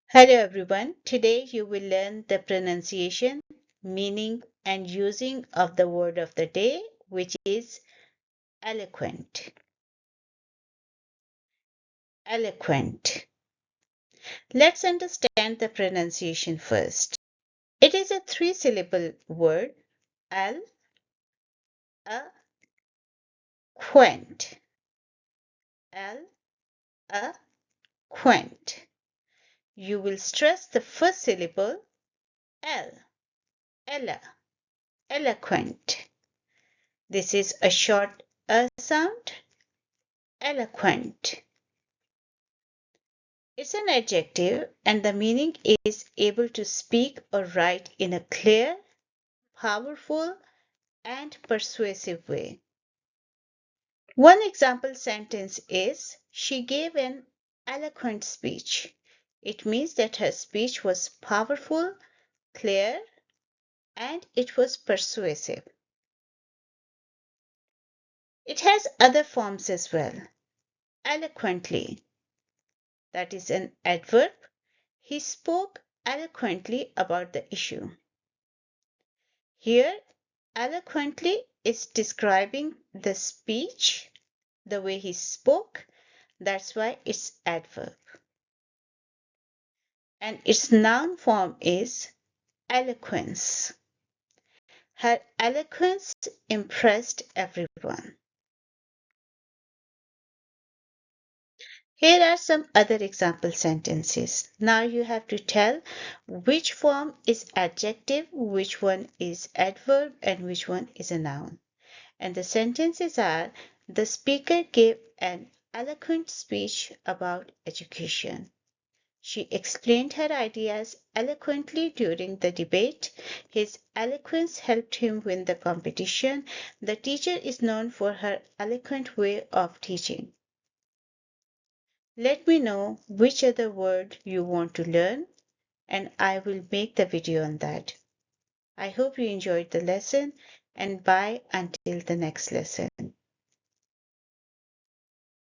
Hello everyone. Today you will learn the pronunciation, meaning and using of the word of the day, which is eloquent. Eloquent. Let's understand the pronunciation first. It is a three-syllable word, el, a, quent. El, a, quent. You will stress the first syllable, el, ella, eloquent. This is a short sound, eloquent. It's an adjective, and the meaning is able to speak or write in a clear, powerful, and persuasive way. One example sentence is, she gave an eloquent speech. It means that her speech was powerful, clear, and it was persuasive. It has other forms as well. Eloquently, that is an adverb. He spoke eloquently about the issue. Here, eloquently is describing the speech, the way he spoke. That's why it's adverb. And its noun form is eloquence. Her eloquence impressed everyone. Here are some other example sentences. Now you have to tell which form is adjective, which one is adverb, and which one is a noun. And the sentences are, the speaker gave an eloquent speech about education. She explained her ideas eloquently during the debate. His eloquence helped him win the competition. The teacher is known for her eloquent way of teaching. Let me know which other word you want to learn, and I will make the video on that. I hope you enjoyed the lesson, and bye until the next lesson.